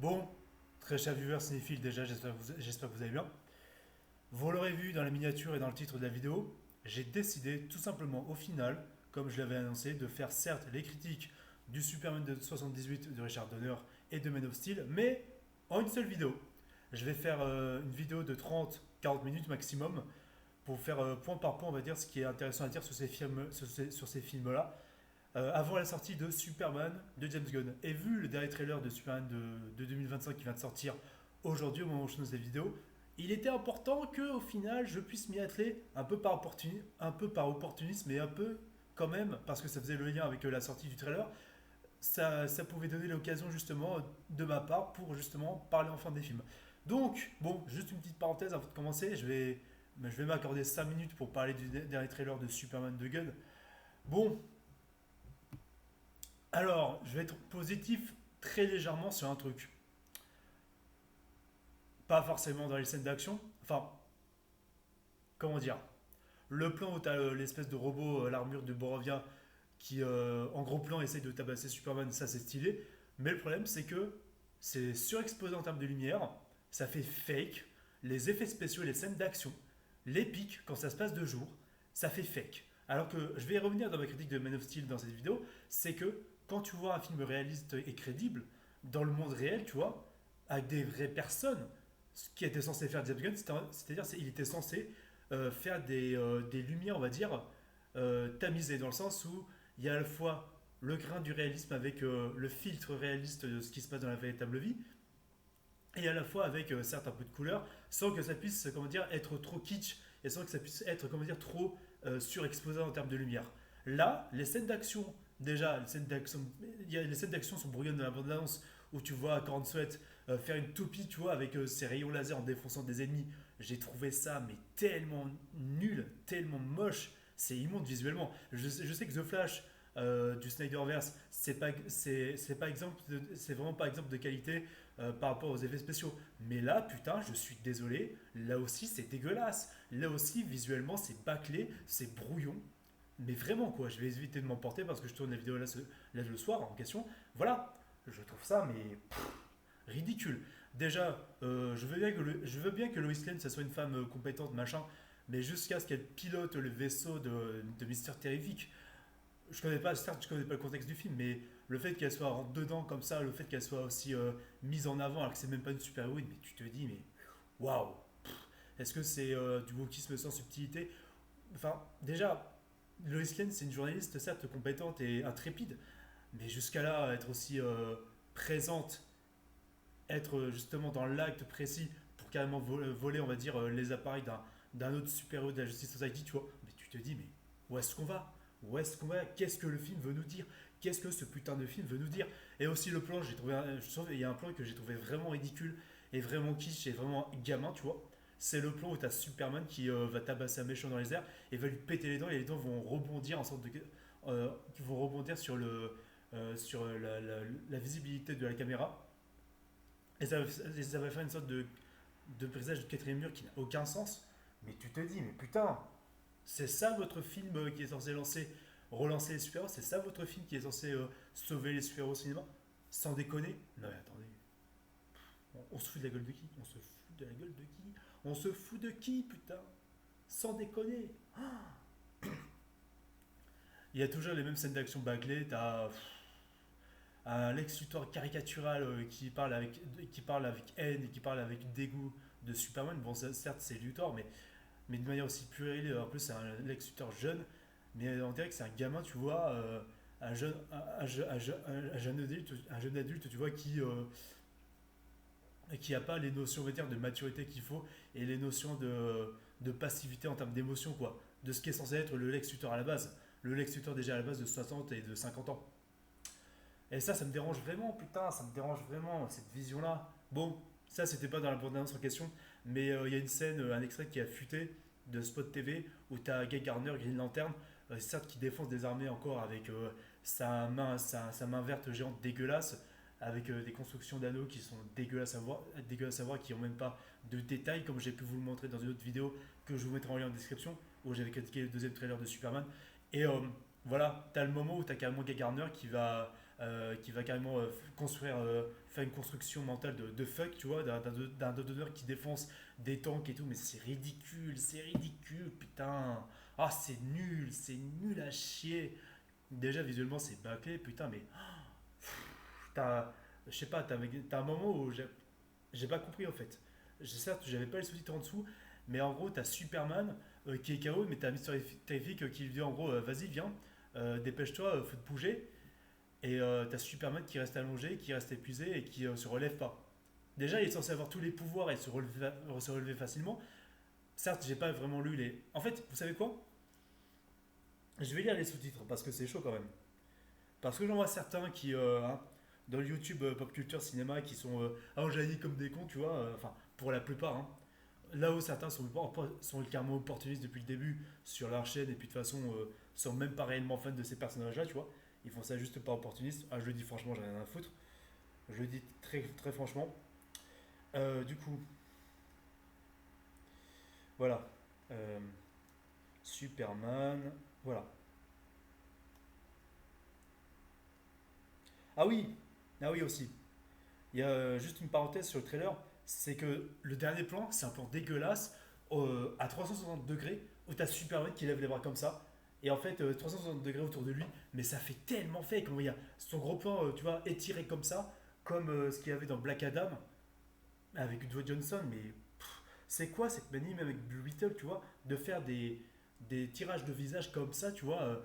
Bon, très chers viewers cinéphiles, déjà j'espère que vous allez bien. Vous l'aurez vu dans la miniature et dans le titre de la vidéo, j'ai décidé tout simplement au final, comme je l'avais annoncé, de faire certes les critiques du Superman de 78 de Richard Donner et de Man of Steel, mais en une seule vidéo. Je vais faire une vidéo de 30-40 minutes maximum pour faire point par point, on va dire, ce qui est intéressant à dire sur ces films, sur ces films-là, avant la sortie de Superman de James Gunn. Et vu le dernier trailer de Superman de 2025 qui vient de sortir aujourd'hui au moment où je tourne cette vidéo, il était important que au final je puisse m'y atteler un peu par opportunisme, mais un peu quand même, parce que ça faisait le lien avec la sortie du trailer, ça pouvait donner l'occasion justement de ma part pour justement parler enfin des films. Donc, bon, juste une petite parenthèse avant de commencer, je vais m'accorder 5 minutes pour parler du dernier trailer de Superman de Gunn. Bon, alors, je vais être positif très légèrement sur un truc. Pas forcément dans les scènes d'action. Enfin, comment dire. Le plan où tu as l'espèce de robot, l'armure de Borovia, qui en gros plan essaye de tabasser Superman, ça c'est stylé. Mais le problème c'est que c'est surexposé en termes de lumière, ça fait fake. Les effets spéciaux, les scènes d'action, l'épique quand ça se passe de jour, ça fait fake. Alors que je vais y revenir dans ma critique de Man of Steel dans cette vidéo, c'est que quand tu vois un film réaliste et crédible, dans le monde réel, tu vois, avec des vraies personnes, ce qui était censé faire James Gunn, c'est-à-dire qu'il était censé faire des lumières, on va dire, tamisées, dans le sens où il y a à la fois le grain du réalisme avec le filtre réaliste de ce qui se passe dans la véritable vie, et à la fois avec certes un peu de couleur, sans que ça puisse, comment dire, être trop kitsch, et sans que ça puisse être, comment dire, trop surexposé en termes de lumière. Là, les scènes d'action, déjà, les scènes d'action sont brouillonnes dans la bande-annonce, où tu vois Corn Sweat faire une toupie, tu vois, avec ses rayons laser en défonçant des ennemis. J'ai trouvé ça, mais tellement nul, tellement moche, c'est immonde visuellement. Je sais que The Flash du Snyderverse, c'est vraiment pas exemple de qualité par rapport aux effets spéciaux. Mais là, putain, je suis désolé, là aussi c'est dégueulasse. Là aussi, visuellement, c'est bâclé, c'est brouillon. Mais vraiment, quoi, je vais éviter de m'emporter parce que je tourne la vidéo là le soir en question. Voilà, je trouve ça, mais ridicule. Déjà, je veux bien que Lois Lane, ça soit une femme compétente, machin, mais jusqu'à ce qu'elle pilote le vaisseau de Mister Terrific. Certes, je connais pas le contexte du film, mais le fait qu'elle soit rentre dedans comme ça, le fait qu'elle soit aussi mise en avant alors que c'est même pas une super-héroïne, mais tu te dis, mais waouh, est-ce que c'est du wokisme sans subtilité? Enfin, déjà, Lois Lane, c'est une journaliste, certes, compétente et intrépide, mais jusqu'à là, être aussi présente, être justement dans l'acte précis pour carrément voler, on va dire, les appareils d'un autre super-héros de la Justice Society, tu vois, mais tu te dis, mais où est-ce qu'on va? Où est-ce qu'on va? Qu'est-ce que le film veut nous dire? Qu'est-ce que ce putain de film veut nous dire? Et aussi le plan, je trouve, il y a un plan que j'ai trouvé vraiment ridicule et vraiment kitsch et vraiment gamin, tu vois. C'est le plan où tu as Superman qui va tabasser un méchant dans les airs et va lui péter les dents et les dents vont rebondir en sorte de, qui vont rebondir sur sur la visibilité de la caméra et ça va faire une sorte de brisage de quatrième mur qui n'a aucun sens. Mais tu te dis, mais putain, c'est ça votre film qui est censé relancer les super-héros? C'est ça votre film qui est censé sauver les super-héros au cinéma? Sans déconner? Non mais attendez, on se fout de la gueule de qui? On se fout de la gueule de qui? On se fout de qui, putain? Sans déconner. Il y a toujours les mêmes scènes d'action bâclées, t'as un Lex Luthor caricatural qui parle avec haine et qui parle avec dégoût de Superman. Bon, certes, c'est Luthor, mais de manière aussi puérile. En plus, c'est un Lex Luthor jeune, mais on dirait que c'est un gamin, tu vois, un jeune adulte, tu vois, qui a pas les notions, on va dire, de maturité qu'il faut et les notions de passivité en termes d'émotion, quoi. De ce qui est censé être le Lex Luthor à la base. Le Lex Luthor déjà à la base de 60 et de 50 ans. Et ça me dérange vraiment, putain, ça me dérange vraiment, cette vision-là. Bon, ça, c'était pas dans la bande-annonce en question, mais il y a une scène, un extrait qui a fuité de Spot TV où t'as Guy Gardner, Green Lantern, certes qui défonce des armées encore avec sa main verte géante dégueulasse, avec des constructions d'anneaux qui sont dégueulasses à voir, qui n'ont même pas de détails, comme j'ai pu vous le montrer dans une autre vidéo que je vous mettrai en lien en description, où j'avais critiqué le deuxième trailer de Superman. Et voilà, t'as le moment où t'as carrément Guy Gardner qui va qui va carrément construire, faire une construction mentale de fuck, tu vois, d'un donneur qui défonce des tanks et tout, mais c'est ridicule, putain. Ah, c'est nul à chier. Déjà, visuellement, c'est bâclé, putain, mais t'as, je sais pas, t'as un moment où j'ai pas compris en fait. Certes, j'avais pas les sous-titres en dessous, mais en gros, t'as Superman qui est KO, mais t'as Mister Terrific qui lui dit en gros, vas-y, viens, dépêche-toi, faut te bouger. Et t'as Superman qui reste allongé, qui reste épuisé et qui se relève pas. Déjà, il est censé avoir tous les pouvoirs et se relever facilement. Certes, j'ai pas vraiment lu les. En fait, vous savez quoi? Je vais lire les sous-titres parce que c'est chaud quand même. Parce que j'en vois certains qui, dans le YouTube Pop Culture Cinéma, qui sont enjaillis comme des cons, tu vois. Enfin, pour la plupart. Hein. Là où certains sont carrément opportunistes depuis le début sur leur chaîne et puis de toute façon sont même pas réellement fans de ces personnages-là, tu vois. Ils font ça juste pas opportunistes. Ah, je le dis franchement, j'ai rien à foutre. Je le dis très, très franchement. Du coup, voilà. Euh, Superman. Voilà. Ah oui, ah oui aussi. Il y a juste une parenthèse sur le trailer, c'est que le dernier plan, c'est un plan dégueulasse à 360 degrés où t'as Superman qui lève les bras comme ça. Et en fait, 360 degrés autour de lui, mais ça fait tellement fake. Il y a son gros plan, tu vois, étiré comme ça, comme ce qu'il y avait dans Black Adam avec Dwayne Johnson. Mais c'est quoi cette manie, même avec Blue Beetle, tu vois, de faire des tirages de visage comme ça, tu vois,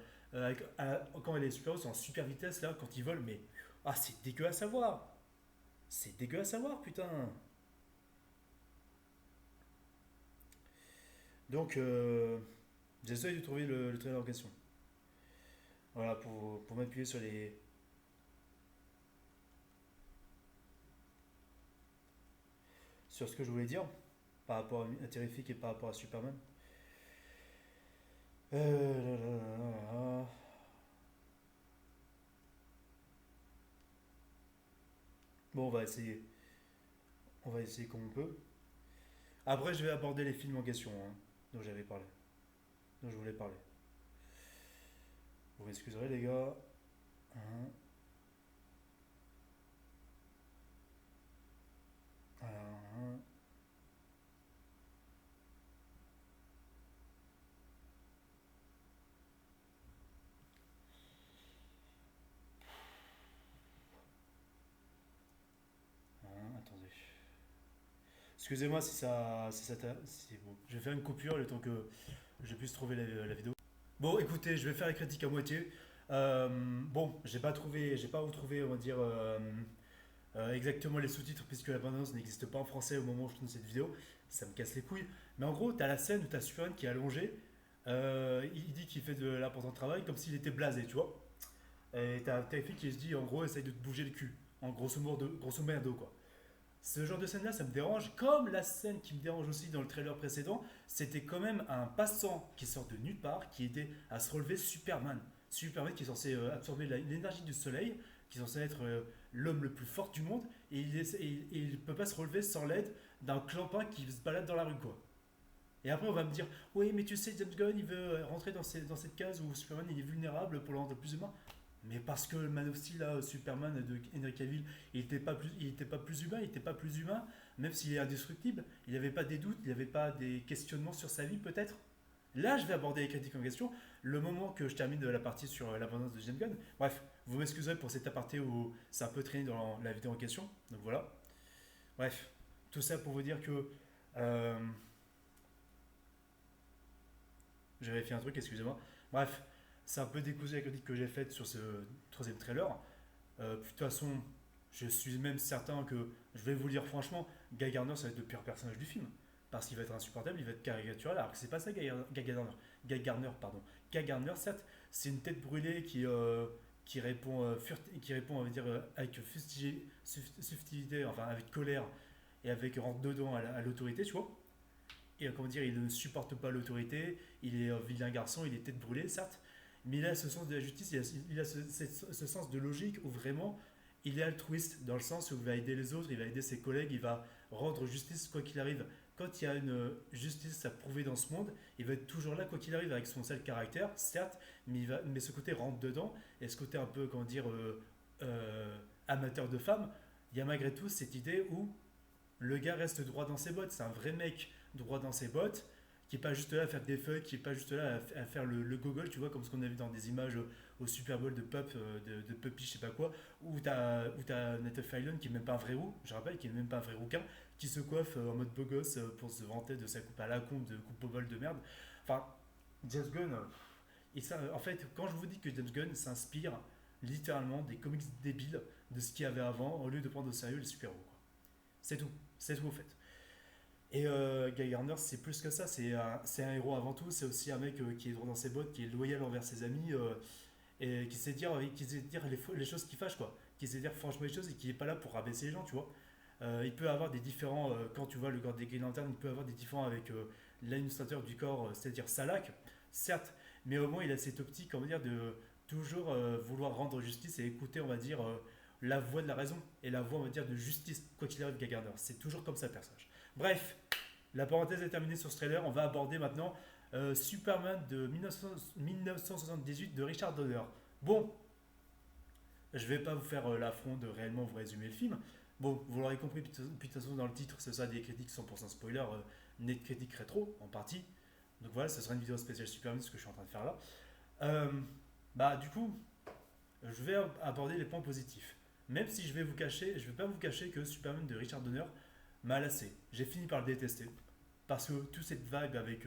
quand les super-héros sont en super vitesse, là, quand ils volent, mais ah, c'est dégueu à savoir. C'est dégueu à savoir, putain. Donc, j'essaye de trouver le trailer en question. Voilà, pour m'appuyer sur ce que je voulais dire par rapport à Terrific et par rapport à Superman. Là, là. Bon, on va essayer comme on peut. Après, je vais aborder les films en question dont j'avais parlé, dont je voulais parler. Vous m'excuserez, les gars. Hein, hein. Attendez. Excusez-moi si bon. Je vais faire une coupure le temps que je puisse trouver la vidéo. Bon, écoutez, je vais faire les critiques à moitié. Bon, j'ai pas retrouvé, on va dire, exactement les sous-titres puisque la bande-annonce n'existe pas en français au moment où je tourne cette vidéo. Ça me casse les couilles. Mais en gros, t'as la scène où t'as Superman qui est allongé. Il dit qu'il fait de l'important travail comme s'il était blasé, tu vois. Et t'as Taffy qui se dit, en gros, essaye de te bouger le cul. En grosso merdo, quoi. Ce genre de scène-là, ça me dérange. Comme la scène qui me dérange aussi dans le trailer précédent, c'était quand même un passant qui sort de nulle part, qui était à se relever Superman. Superman qui est censé absorber l'énergie du soleil, qui est censé être l'homme le plus fort du monde, et il ne peut pas se relever sans l'aide d'un clampin qui se balade dans la rue, quoi. Et après, on va me dire, oui, mais tu sais, James Gunn, il veut rentrer dans cette case où Superman il est vulnérable pour le rendre plus humain. Mais parce que le Man of Steel, là, Superman de Henry Cavill, il était pas plus humain, il était pas plus humain, même s'il est indestructible. Il n'avait pas des doutes, il n'avait pas des questionnements sur sa vie, peut-être. Là, je vais aborder les critiques en question. Le moment que je termine de la partie sur l'abondance de James Gunn. Bref, vous m'excuserez pour cet aparté où c'est un peu traîné dans la vidéo en question. Donc voilà. Bref, tout ça pour vous dire que euh, j'avais fait un truc, excusez-moi. Bref, c'est un peu décousu la critique que j'ai faite sur ce troisième trailer. De toute façon, je suis même certain que, je vais vous le dire franchement, Guy Gardner, ça va être le pire personnage du film. Parce qu'il va être insupportable, il va être caricatural, alors que c'est pas ça Guy Gardner. Guy Gardner, pardon. Guy Gardner, certes, c'est une tête brûlée qui répond, on va dire, avec subtilité, enfin avec colère et avec rentre dedans à l'autorité, tu vois. Et comment dire, il ne supporte pas l'autorité, il est un vilain garçon, il est tête brûlée, certes, mais il a ce sens de la justice, il a ce sens de logique où vraiment il est altruiste, dans le sens où il va aider les autres, il va aider ses collègues, il va rendre justice quoi qu'il arrive. Quand il y a une justice à prouver dans ce monde, il va être toujours là quoi qu'il arrive avec son seul caractère, certes, mais ce côté rentre dedans, et ce côté un peu, comment dire, amateur de femmes, il y a malgré tout cette idée où le gars reste droit dans ses bottes. C'est un vrai mec droit dans ses bottes, qui est pas juste là à faire des fucks, qui est pas juste là à faire le gogol, tu vois, comme ce qu'on a vu dans des images au Super Bowl de Pop, de Puppy, je sais pas quoi, où t'as Nathan Fillion qui est même pas un vrai roux, je rappelle, qui est même pas un vrai rouquin, qui se coiffe en mode beau gosse pour se vanter de sa coupe à la con, de coupe au bol de merde. Enfin, James Gunn, et ça, en fait, quand je vous dis que James Gunn s'inspire littéralement des comics débiles de ce qu'il y avait avant, au lieu de prendre au sérieux les super-héros, quoi. C'est tout. C'est tout, en fait. Et Guy Gardner, c'est plus que ça. C'est un héros avant tout. C'est aussi un mec qui est droit dans ses bottes, qui est loyal envers ses amis et qui sait dire les choses qui fâchent, quoi. Qui sait dire franchement les choses et qui est pas là pour rabaisser les gens, tu vois. Il peut avoir des différents, quand tu vois le corps des Green Lantern, il peut avoir des différents avec l'administrateur du corps, c'est-à-dire Salak, certes, mais au moins il a cette optique, on va dire, de toujours vouloir rendre justice et écouter, on va dire, la voix de la raison et la voix, on va dire, de justice, quoi qu'il arrive, Guy Gardner. C'est toujours comme ça le personnage. Bref, la parenthèse est terminée sur ce trailer. On va aborder maintenant Superman de 1978 de Richard Donner. Bon, je vais pas vous faire l'affront de réellement vous résumer le film. Bon, vous l'aurez compris, puis de toute façon, dans le titre, ce sera des critiques 100% spoiler, net critiques rétro, en partie. Donc voilà, ce sera une vidéo spéciale Superman, ce que je suis en train de faire là. Euh, du coup, je vais aborder les points positifs. Même si je vais pas vous cacher que Superman de Richard Donner m'a lassé. J'ai fini par le détester. Parce que toute cette vague avec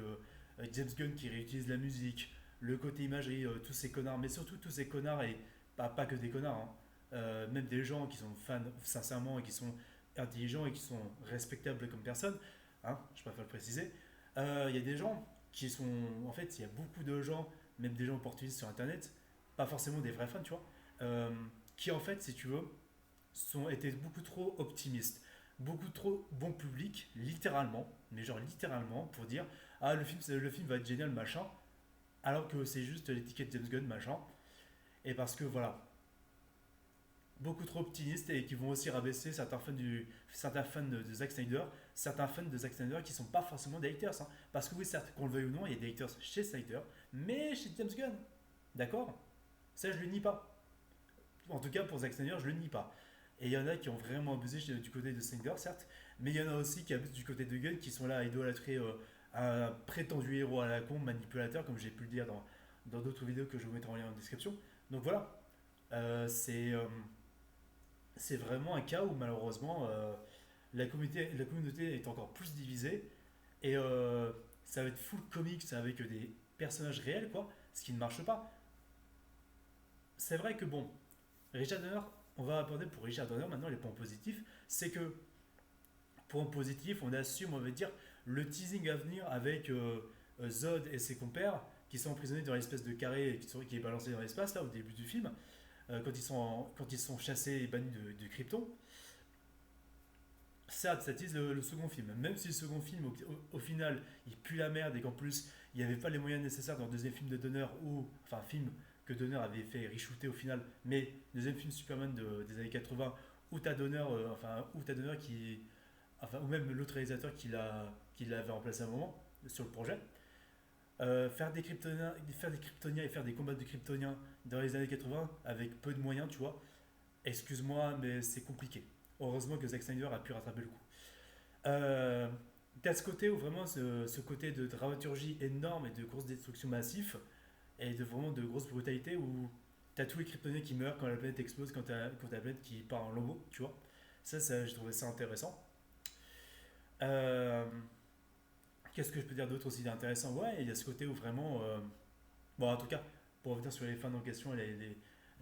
James Gunn qui réutilise la musique, le côté imagerie, tous ces connards, mais surtout tous ces connards, et pas que des connards, hein, même des gens qui sont fans sincèrement et qui sont intelligents et qui sont respectables comme personne, hein, je préfère le préciser. Il y a des gens qui sont. En fait, il y a beaucoup de gens, même des gens opportunistes sur internet, pas forcément des vrais fans, tu vois, euh, qui en fait, si tu veux, étaient beaucoup trop optimistes, beaucoup trop bon public, littéralement, mais genre littéralement, pour dire ah le film va être génial machin, alors que c'est juste l'étiquette James Gunn machin, et parce que voilà, beaucoup trop optimistes et qui vont aussi rabaisser certains fans de Zack Snyder, certains fans de Zack Snyder qui sont pas forcément des haters, hein. Parce que oui, certes, qu'on le veuille ou non, il y a des haters chez Snyder, mais chez James Gunn, d'accord, ça je le nie pas. En tout cas pour Zack Snyder, je le nie pas. Et il y en a qui ont vraiment abusé du côté de Snyder, certes, mais il y en a aussi qui abusent du côté de Gunn, qui sont là à idolâtrer un prétendu héros à la con, manipulateur, comme j'ai pu le dire dans d'autres vidéos que je vous mettrai en lien en description. Donc voilà, euh, c'est euh, c'est vraiment un cas où malheureusement la communauté est encore plus divisée et ça va être full comics avec des personnages réels, quoi, ce qui ne marche pas. C'est vrai que bon, Richard Donner, on va aborder pour Richard Donner maintenant les points positifs. C'est que, point positif, on assume, on va dire, le teasing à venir avec Zod et ses compères qui sont emprisonnés dans l'espèce de carré qui est balancé dans l'espace, là, au début du film, quand ils sont chassés et bannis de Krypton. Certes, ça tease le second film. Même si le second film, au final, il pue la merde et qu'en plus, il n'y avait pas les moyens nécessaires dans le deuxième film de Donner, enfin, film que Donner avait fait reshooter au final, mais deuxième film Superman des années 80, où t'as Donner, où t'as Donner ou même l'autre réalisateur qui l'avait remplacé à un moment sur le projet. Faire des Kryptoniens et faire des combats de Kryptoniens dans les années 80 avec peu de moyens, tu vois, excuse-moi, mais c'est compliqué. Heureusement que Zack Snyder a pu rattraper le coup. Euh, T'as ce côté où vraiment ce côté de dramaturgie énorme et de grosses destructions massives et de vraiment de grosses brutalités où t'as tous les Kryptoniens qui meurent quand la planète explose, quand la planète qui part en lambeaux, tu vois. Ça j'ai trouvé ça intéressant. Euh, Qu'est-ce que je peux dire d'autre aussi d'intéressant? Ouais, il y a ce côté où vraiment. Bon, en tout cas, pour revenir sur les fans en question,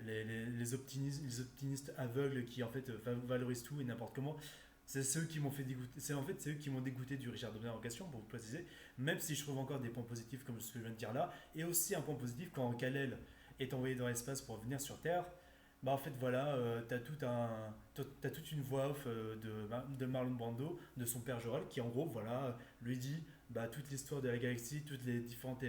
les optimistes aveugles qui en fait valorisent tout et n'importe comment, c'est ceux qui m'ont fait dégoûter. C'est en fait c'est eux qui m'ont dégoûté du Richard Donner en question, pour vous préciser. Même si je trouve encore des points positifs comme ce que je viens de dire là, et aussi un point positif quand Kal-El est envoyé dans l'espace pour venir sur Terre. Bah en fait voilà, t'as toute une voix off de Marlon Brando, de son père Jorel, qui en gros voilà lui dit bah, toute l'histoire de la galaxie, toutes les différentes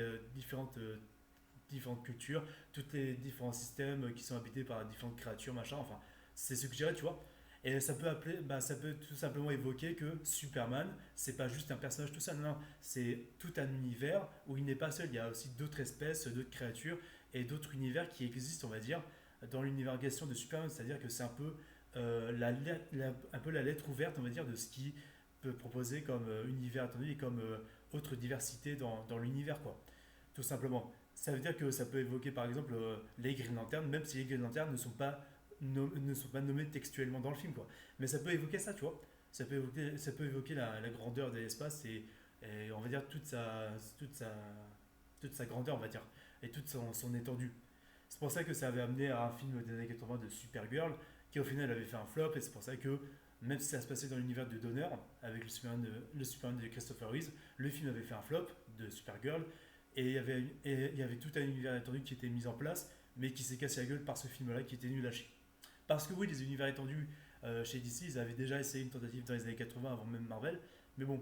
cultures, tous les différents systèmes qui sont habités par différentes créatures, machin, enfin, c'est suggéré, tu vois. Et ça peut tout simplement évoquer que Superman, c'est pas juste un personnage tout seul, non, c'est tout un univers où il n'est pas seul, il y a aussi d'autres espèces, d'autres créatures et d'autres univers qui existent, on va dire, dans l'univers en question de Superman, c'est-à-dire que c'est un peu, un peu la lettre ouverte, on va dire, de ce qui peut proposer comme univers attendu et comme autre diversité dans l'univers, quoi. Tout simplement. Ça veut dire que ça peut évoquer par exemple les Green Lanterns, même si les Green Lanterns ne sont pas nommés textuellement dans le film, quoi. Mais ça peut évoquer ça, tu vois. Ça peut évoquer la grandeur de l'espace et on va dire toute sa grandeur, on va dire, et toute son étendue. C'est pour ça que ça avait amené à un film des années 80 de Supergirl, qui au final avait fait un flop, et c'est pour ça que même si ça se passait dans l'univers de Donner, avec le Superman de Christopher Reeve, le film avait fait un flop de Supergirl, et il y avait tout un univers étendu qui était mis en place, mais qui s'est cassé la gueule par ce film-là qui était nul à chier. Parce que oui, les univers étendus chez DC, ils avaient déjà essayé une tentative dans les années 80 avant même Marvel, mais bon,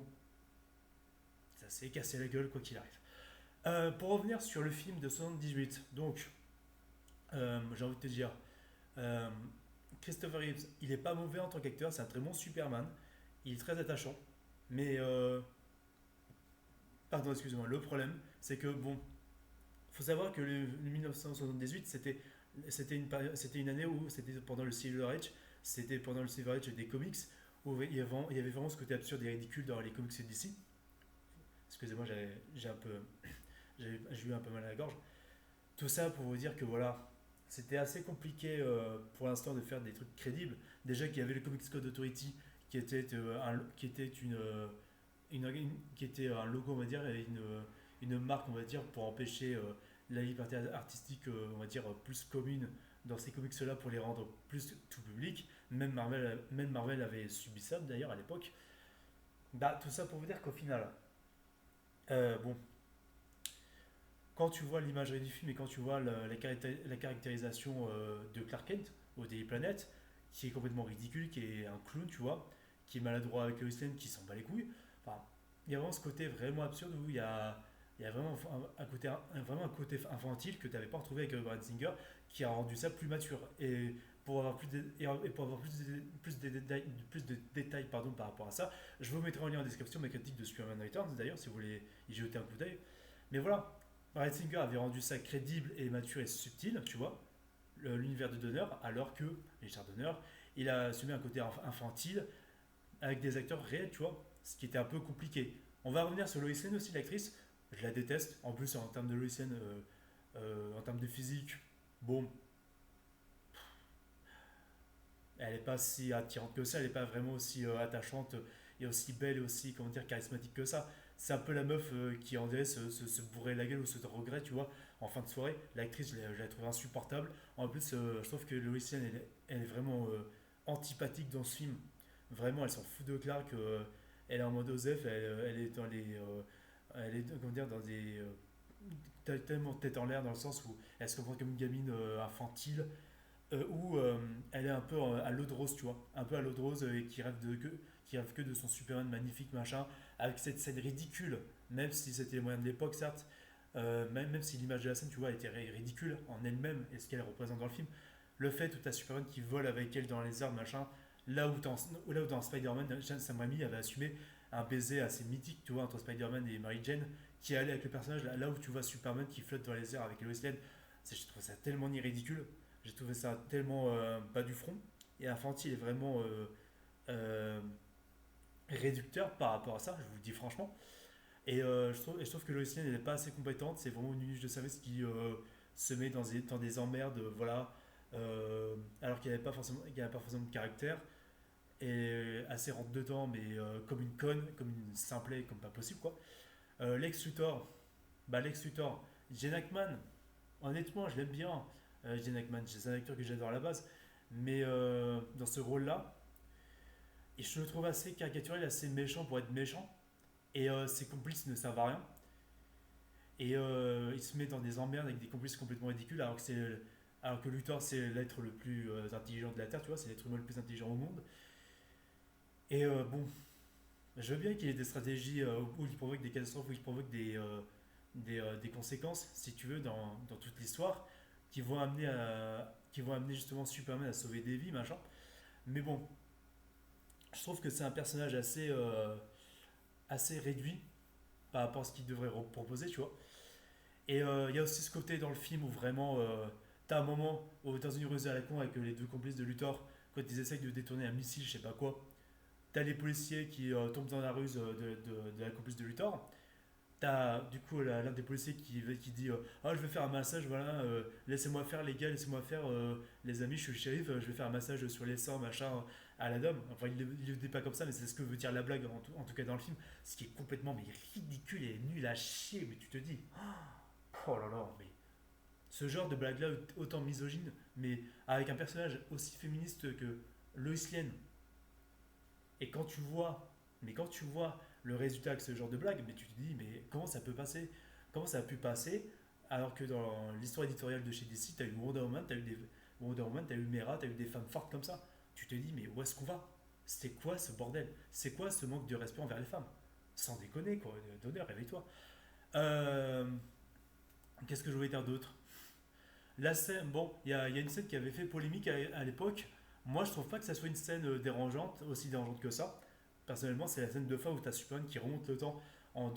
ça s'est cassé la gueule quoi qu'il arrive. Pour revenir sur le film de 78, donc j'ai envie de te dire, euh, Christopher Reeves, il est pas mauvais en tant qu'acteur, c'est un très bon Superman, il est très attachant, mais pardon, excusez-moi, le problème, c'est que bon, faut savoir que le 1978, c'était une année où c'était pendant le Silver Age, c'était pendant le Silver Age des comics, où il y avait vraiment ce côté absurde et ridicule dans les comics d'ici. Excusez-moi, j'ai un peu, j'ai eu un peu mal à la gorge. Tout ça pour vous dire que voilà, c'était assez compliqué pour l'instant de faire des trucs crédibles. Déjà qu'il y avait le Comics Code Authority qui était un logo, on va dire, et une marque, on va dire, pour empêcher la liberté artistique, on va dire, plus commune dans ces comics-là pour les rendre plus tout public. Même Marvel avait subi ça d'ailleurs à l'époque. Bah, tout ça pour vous dire qu'au final, bon, quand tu vois l'imagerie du film et quand tu vois la caractérisation de Clark Kent au Daily Planet, qui est complètement ridicule, qui est un clown, tu vois, qui est maladroit avec Lois Lane, qui s'en bat les couilles, enfin, il y a vraiment ce côté vraiment absurde où il y a vraiment vraiment un côté infantile que tu n'avais pas retrouvé avec Brad Singer, qui a rendu ça plus mature. Et pour avoir pour avoir plus de détails pardon, par rapport à ça, je vous mettrai en lien en description ma critique de Superman Returns, d'ailleurs, si vous voulez y jeter un coup d'œil. Mais voilà, Ratzinger avait rendu ça crédible et mature et subtil, tu vois, l'univers de Donner, alors que Richard Donner, il a assumé un côté infantile avec des acteurs réels, tu vois, ce qui était un peu compliqué. On va revenir sur Lois Lane aussi, l'actrice. Je la déteste. En plus, en termes de Lois Lane, en termes de physique, bon, elle n'est pas si attirante que ça, elle n'est pas vraiment aussi attachante et aussi belle et aussi, comment dire, charismatique que ça. C'est un peu la meuf qui, on dirait, se bourrait la gueule ou se regret, tu vois, en fin de soirée. L'actrice, je la trouve insupportable. En plus, je trouve que Lois Lane, elle est vraiment antipathique dans ce film. Vraiment, elle s'en fout de Clark. Elle est en mode Osef, elle est dans elle est, comment dire, dans des. Tellement tête en l'air dans le sens où elle se comporte comme une gamine infantile où elle est un peu à l'eau de rose, tu vois, un peu à l'eau de rose et qui rêve que de son Superman magnifique, machin, avec cette scène ridicule, même si c'était les moyens de l'époque, certes, même si l'image de la scène, tu vois, était ridicule en elle-même et ce qu'elle représente dans le film. Le fait où tu as Superman qui vole avec elle dans les airs, machin, là où dans Spider-Man, Sam Raimi avait assumé un baiser assez mythique, tu vois, entre Spider-Man et Mary Jane, qui allait avec le personnage, là où tu vois Superman qui flotte dans les airs avec Lois Lane, je trouve ça tellement ni ridicule. J'ai trouvé ça tellement bas du front et infantile et vraiment euh, réducteur par rapport à ça, je vous le dis franchement. Et je trouve que Lois Lane n'est pas assez compétente, c'est vraiment une niche de service qui se met dans des emmerdes, voilà, alors qu'elle n'avait pas forcément de caractère et assez rentre dedans, mais comme une conne, comme une simplet, comme pas possible quoi. Lex Luthor, Lex Luthor, Jen Hackman, honnêtement, je l'aime bien. Jen Hackman, c'est un acteur que j'adore à la base, mais dans ce rôle-là, et je le trouve assez caricatural, assez méchant pour être méchant, et ses complices ne servent à rien, et il se met dans des emmerdes avec des complices complètement ridicules, alors que Luthor c'est l'être le plus intelligent de la Terre, tu vois, c'est l'être humain le plus intelligent au monde, et bon, je veux bien qu'il y ait des stratégies où il provoque des catastrophes, où il provoque des conséquences, si tu veux, dans toute l'histoire, qui vont amener justement Superman à sauver des vies, machin. Mais bon, je trouve que c'est un personnage assez réduit par rapport à ce qu'il devrait proposer, tu vois. Et il y a aussi ce côté dans le film où vraiment T'as un moment où dans une ruse à la con avec les deux complices de Luthor, quand ils essayent de détourner un missile, je sais pas quoi, t'as les policiers qui tombent dans la ruse de la complice de Luthor. T'as du coup l'un des policiers qui dit ah, je vais faire un massage, voilà, laissez-moi faire les gars, laissez-moi faire les amis, je suis le shérif, je vais faire un massage sur les seins, machin, à la dame. Enfin, il le dit pas comme ça, mais c'est ce que veut dire la blague, en tout cas dans le film. Ce qui est complètement mais ridicule et nul à chier, mais tu te dis oh là là, mais ce genre de blague-là, autant misogyne, mais avec un personnage aussi féministe que Lois Lane. Et quand tu vois le résultat avec ce genre de blague, mais tu te dis, mais comment ça peut passer? Comment ça a pu passer alors que dans l'histoire éditoriale de chez DC, tu as eu Wonder Woman, tu as eu des Wonder Woman, tu as eu Mera, tu as eu des femmes fortes comme ça. Tu te dis, mais où est-ce qu'on va? C'est quoi ce bordel? C'est quoi ce manque de respect envers les femmes? Sans déconner, quoi, d'honneur, réveille-toi. Euh, Qu'est-ce que je voulais dire d'autre? La scène, bon, il y a une scène qui avait fait polémique à l'époque. Moi, je trouve pas que ça soit une scène dérangeante, aussi dérangeante que ça. Personnellement, c'est la scène de fin où tu as Superman qui remonte le temps en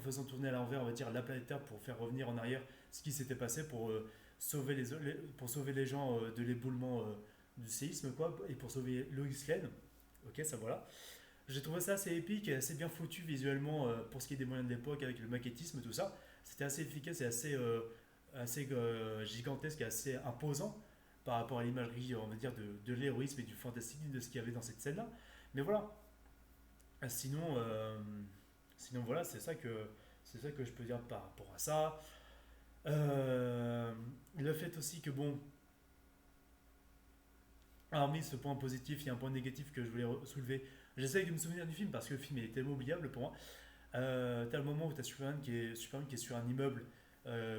faisant tourner à l'envers, on va dire, la planète Terre pour faire revenir en arrière ce qui s'était passé pour, pour sauver les gens de l'éboulement du séisme, quoi, et pour sauver Lois Lane. Ok, ça voilà. J'ai trouvé ça assez épique et assez bien foutu visuellement pour ce qui est des moyens de l'époque avec le maquettisme et tout ça. C'était assez efficace et assez gigantesque et assez imposant par rapport à l'imagerie, on va dire, de l'héroïsme et du fantastique de ce qu'il y avait dans cette scène-là. Mais voilà. Sinon, sinon voilà, c'est ça que je peux dire par rapport à ça. Le fait aussi que bon, hormis ce point positif, il y a un point négatif que je voulais soulever. J'essaye de me souvenir du film parce que le film est tellement oubliable pour moi. T'as le moment où t'as Superman qui est sur un immeuble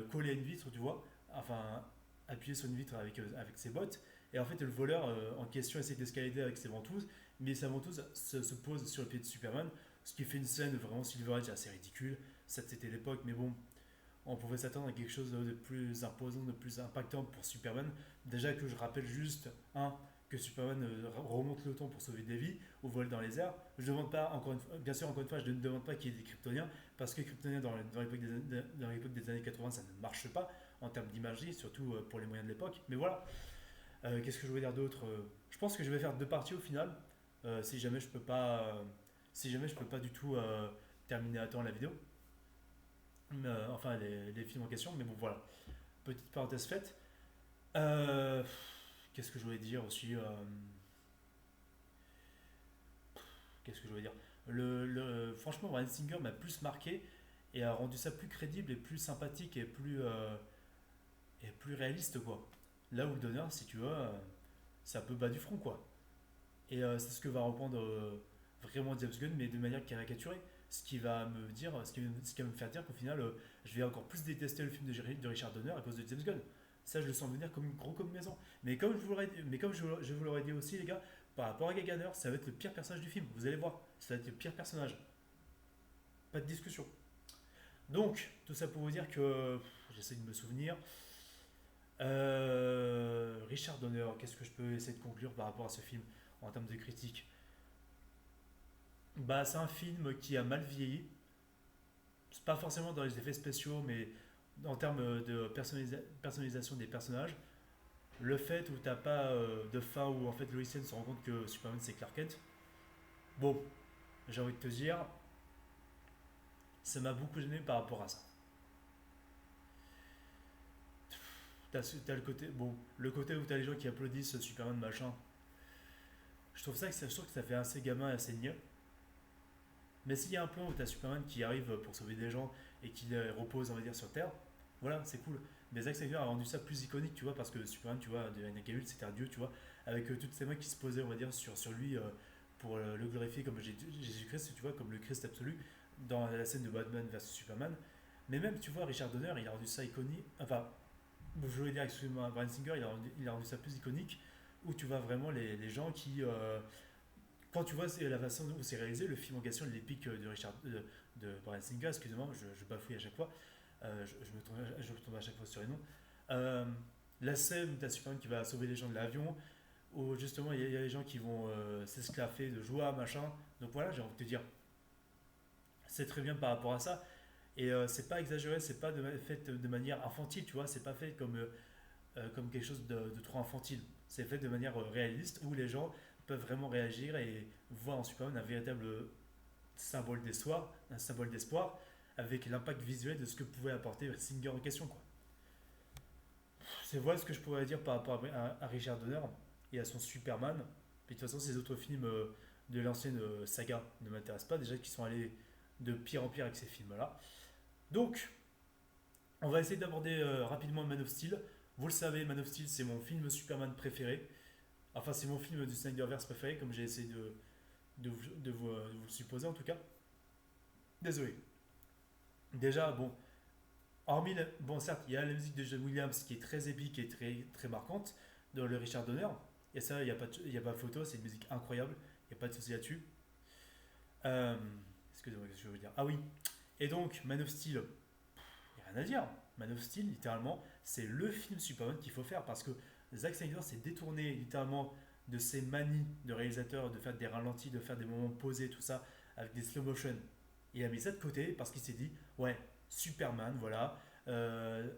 collé à une vitre, tu vois, enfin appuyé sur une vitre avec ses bottes. Et en fait, le voleur en question essaie d'escalader avec ses ventouses, mais sa ventouse se pose sur le pied de Superman, ce qui fait une scène vraiment Silver Age assez ridicule. Ça, c'était l'époque, mais bon, on pouvait s'attendre à quelque chose de plus imposant, de plus impactant pour Superman. Déjà que je rappelle juste, que Superman remonte le temps pour sauver des vies ou vole dans les airs. Je demande pas, bien sûr, encore une fois, je ne demande pas qu'il y ait des Kryptoniens, parce que Kryptoniens dans l'époque des années 80, ça ne marche pas en termes d'imagerie, surtout pour les moyens de l'époque. Mais voilà, qu'est-ce que je voulais dire d'autre? Je pense que je vais faire deux parties au final, si jamais je peux pas, si jamais je peux pas du tout terminer à temps la vidéo. Enfin, les films en question, mais bon, voilà. Petite parenthèse faite. Euh, Qu'est-ce que je voulais dire aussi Qu'est-ce que je voulais dire Franchement, Bryan Singer m'a plus marqué et a rendu ça plus crédible et plus sympathique et plus réaliste, quoi. Là où le donneur, si tu veux, c'est un peu bas du front, quoi. Et c'est ce que va reprendre vraiment James Gunn, mais de manière caricaturée. Ce qui va me faire dire qu'au final, je vais encore plus détester le film de Richard Donner à cause de James Gunn. Ça, je le sens venir comme gros comme une maison. Mais comme je vous l'aurais dit aussi, les gars, par rapport à Gaganer, ça va être le pire personnage du film. Vous allez voir, ça va être le pire personnage. Pas de discussion. Donc, tout ça pour vous dire que j'essaie de me souvenir. Richard Donner, qu'est-ce que je peux essayer de conclure par rapport à ce film en termes de critique? Bah, c'est un film qui a mal vieilli. C'est pas forcément dans les effets spéciaux, mais en termes de personnalisation des personnages. Le fait où t'as pas de fin où en fait Lois Lane se rend compte que Superman c'est Clark Kent. Bon, j'ai envie de te dire, ça m'a beaucoup gêné par rapport à ça. T'as le côté où t'as les gens qui applaudissent Superman machin. Je trouve que ça fait assez gamin et assez niais. Mais s'il y a un plan où t'as Superman qui arrive pour sauver des gens et qui les repose, on va dire, sur Terre, voilà, c'est cool. Mais Zack Snyder a rendu ça plus iconique, tu vois, parce que Superman, tu vois, de Henry Cavill, c'était un dieu, tu vois, avec toutes ces mains qui se posaient, on va dire, sur lui pour le glorifier comme Jésus-Christ, tu vois, comme le Christ absolu, dans la scène de Batman vs Superman. Mais même, tu vois, Richard Donner, il a rendu ça iconique. Enfin, je voulais dire, excusez-moi, Bryan Singer, il a rendu ça plus iconique, où tu vois vraiment les gens qui. Quand tu vois la façon dont c'est réalisé, le film en question, l'épique de Bryan Singer, excusez-moi, je bafouille à chaque fois, je me tombe à chaque fois sur les noms. Euh, la scène où tu as Superman qui va sauver les gens de l'avion, où justement il y a les gens qui vont s'esclaffer de joie, machin. Donc voilà, j'ai envie de te dire, c'est très bien par rapport à ça. Et c'est pas exagéré, c'est pas fait de manière infantile, tu vois, c'est pas fait comme comme quelque chose de trop infantile. C'est fait de manière réaliste où les gens peuvent vraiment réagir et voir en Superman un véritable un symbole d'espoir avec l'impact visuel de ce que pouvait apporter Singer en question, quoi. C'est voilà ce que je pourrais dire par rapport à Richard Donner et à son Superman. Puis de toute façon, ces autres films de l'ancienne saga ne m'intéressent pas, déjà qu'ils sont allés de pire en pire avec ces films-là. Donc, on va essayer d'aborder rapidement Man of Steel. Vous le savez, Man of Steel, c'est mon film Superman préféré. Enfin, c'est mon film du Snyderverse préféré, comme j'ai essayé de vous le supposer en tout cas. Désolé. Déjà, bon, bon, certes, il y a la musique de John Williams qui est très épique et très, très marquante dans le Richard Donner. Et ça, il y a pas photo, c'est une musique incroyable. Il n'y a pas de souci là-dessus. Euh, Excusez-moi, qu'est-ce que je veux dire? Ah oui. Et donc, Man of Steel, il n'y a rien à dire. Man of Steel, littéralement, c'est le film Superman qu'il faut faire parce que Zack Snyder s'est détourné littéralement de ses manies de réalisateur, de faire des ralentis, de faire des moments posés, tout ça, avec des slow motion. Il a mis ça de côté parce qu'il s'est dit, ouais, Superman, voilà. euh,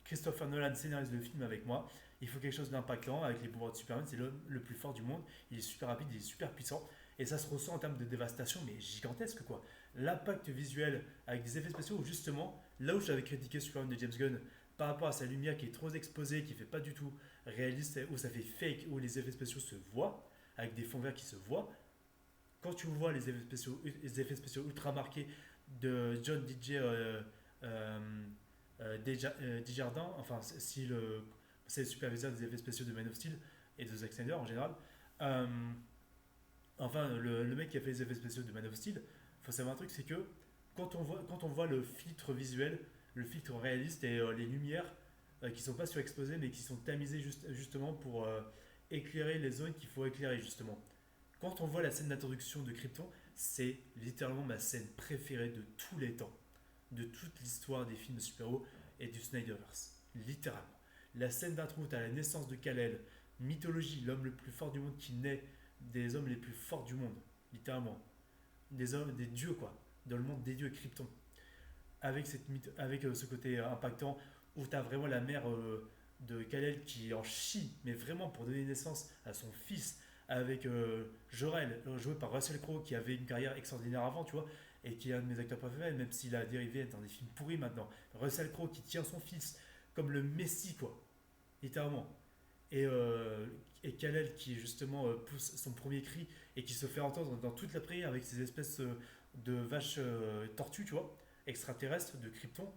Christopher Nolan scénarise le film avec moi. Il faut quelque chose d'impactant avec les pouvoirs de Superman. C'est le plus fort du monde. Il est super rapide, il est super puissant. Et ça se ressent en termes de dévastation, mais gigantesque quoi. L'impact visuel avec des effets spéciaux, où justement, là où j'avais critiqué Superman de James Gunn par rapport à sa lumière qui est trop exposée, qui fait pas du tout réaliste, où ça fait fake, où les effets spéciaux se voient, avec des fonds verts qui se voient, quand tu vois les effets spéciaux ultra marqués de John DJ Desjardins, enfin, c'est le superviseur des effets spéciaux de Man of Steel et de Zack Snyder en général. Euh, enfin, le mec qui a fait les effets spéciaux de Man of Steel, il faut savoir un truc, c'est que quand on voit le filtre visuel, le filtre réaliste et les lumières qui sont pas surexposées mais qui sont tamisées justement pour éclairer les zones qu'il faut éclairer justement. Quand on voit la scène d'introduction de Krypton, c'est littéralement ma scène préférée de tous les temps, de toute l'histoire des films de super-héros et du Snyderverse. Littéralement. La scène d'intro où tu as la naissance de Kal-El, mythologie, l'homme le plus fort du monde qui naît des hommes les plus forts du monde, littéralement. Des hommes, des dieux quoi, dans le monde des dieux Krypton. Avec ce côté impactant où tu as vraiment la mère de Kal-El qui en chie, mais vraiment pour donner naissance à son fils, avec Jor-El, joué par Russell Crowe, qui avait une carrière extraordinaire avant, tu vois, et qui est un de mes acteurs préférés, même s'il a dérivé dans des films pourris maintenant. Russell Crowe qui tient son fils comme le Messie, quoi, littéralement. Et, euh, et Kal-El qui justement pousse son premier cri et qui se fait entendre dans toute la prairie avec ces espèces de vaches tortues, tu vois, extraterrestres de Krypton,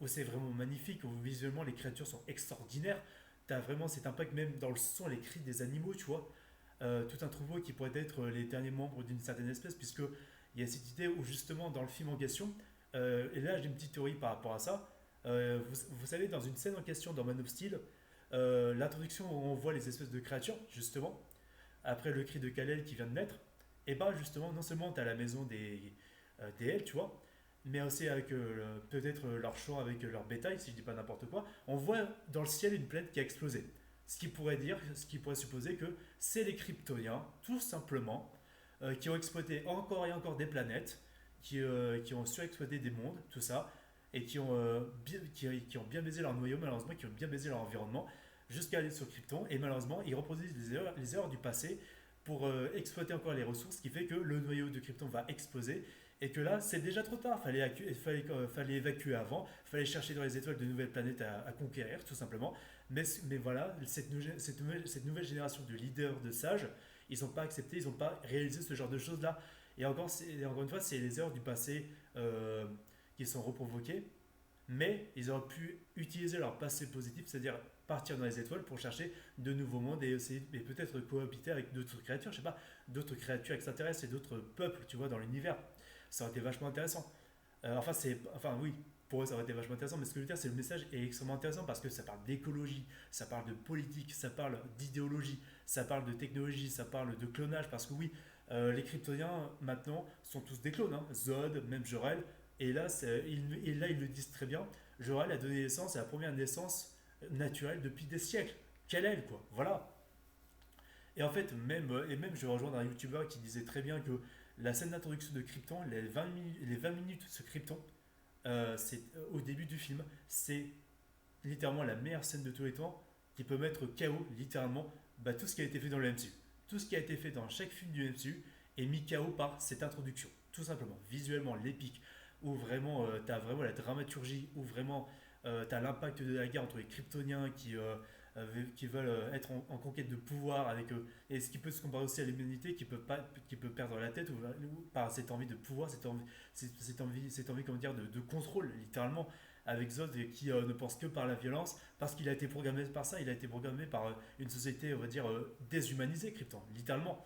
où c'est vraiment magnifique, où visuellement les créatures sont extraordinaires. T'as vraiment cet impact même dans le son, les cris des animaux, tu vois. Tout un troupeau qui pourrait être les derniers membres d'une certaine espèce, puisque il y a cette idée où justement dans le film en question, et là j'ai une petite théorie par rapport à ça, vous savez dans une scène en question dans Man of Steel, l'introduction où on voit les espèces de créatures, justement, après le cri de Kal-El qui vient de naître, et bah justement non seulement tu as la maison des Hells, tu vois, mais aussi avec peut-être leur champ avec leur bétail, si je dis pas n'importe quoi, on voit dans le ciel une planète qui a explosé. Ce qui pourrait supposer que c'est les Kryptoniens, tout simplement, qui ont exploité encore et encore des planètes, qui ont surexploité des mondes, tout ça, et qui ont bien baisé leur noyau, malheureusement, qui ont bien baisé leur environnement, jusqu'à aller sur Krypton, et malheureusement, ils reproduisent les erreurs du passé pour exploiter encore les ressources, ce qui fait que le noyau de Krypton va exploser, et que là, c'est déjà trop tard. Fallait évacuer avant. Fallait chercher dans les étoiles de nouvelles planètes à conquérir, tout simplement. Mais voilà, cette nouvelle génération de leaders, de sages, ils n'ont pas accepté, ils n'ont pas réalisé ce genre de choses-là. Encore une fois, c'est les erreurs du passé qui sont reprovoquées. Mais ils auraient pu utiliser leur passé positif, c'est-à-dire partir dans les étoiles pour chercher de nouveaux mondes et peut-être cohabiter avec d'autres créatures, je sais pas, d'autres créatures extraterrestres et d'autres peuples, tu vois, dans l'univers. Ça aurait été vachement intéressant. Oui, pour eux ça aurait été vachement intéressant, mais ce que je veux dire, c'est que le message est extrêmement intéressant parce que ça parle d'écologie, ça parle de politique, ça parle d'idéologie, ça parle de technologie, ça parle de clonage, parce que oui, les Kryptoniens maintenant sont tous des clones, hein. Zod, même Jor-El, et là ils le disent très bien, Jor-El a donné naissance à la première naissance naturelle depuis des siècles. Quelle elle, quoi, voilà. Et en fait, même je rejoins un youtubeur qui disait très bien que la scène d'introduction de Krypton, les 20 minutes de ce Krypton, au début du film, c'est littéralement la meilleure scène de tous les temps qui peut mettre KO littéralement tout ce qui a été fait dans le MCU. Tout ce qui a été fait dans chaque film du MCU est mis KO par cette introduction. Tout simplement, visuellement, l'épique, où vraiment tu as vraiment la dramaturgie, où vraiment tu as l'impact de la guerre entre les Kryptoniens qui veulent être en conquête de pouvoir avec et ce qui peut se comparer aussi à l'humanité qui peut perdre la tête ou par cette envie de pouvoir, cette envie comment dire, de contrôle littéralement avec Zod qui ne pense que par la violence parce qu'il a été programmé par ça, il a été programmé par une société on va dire déshumanisée Krypton, littéralement.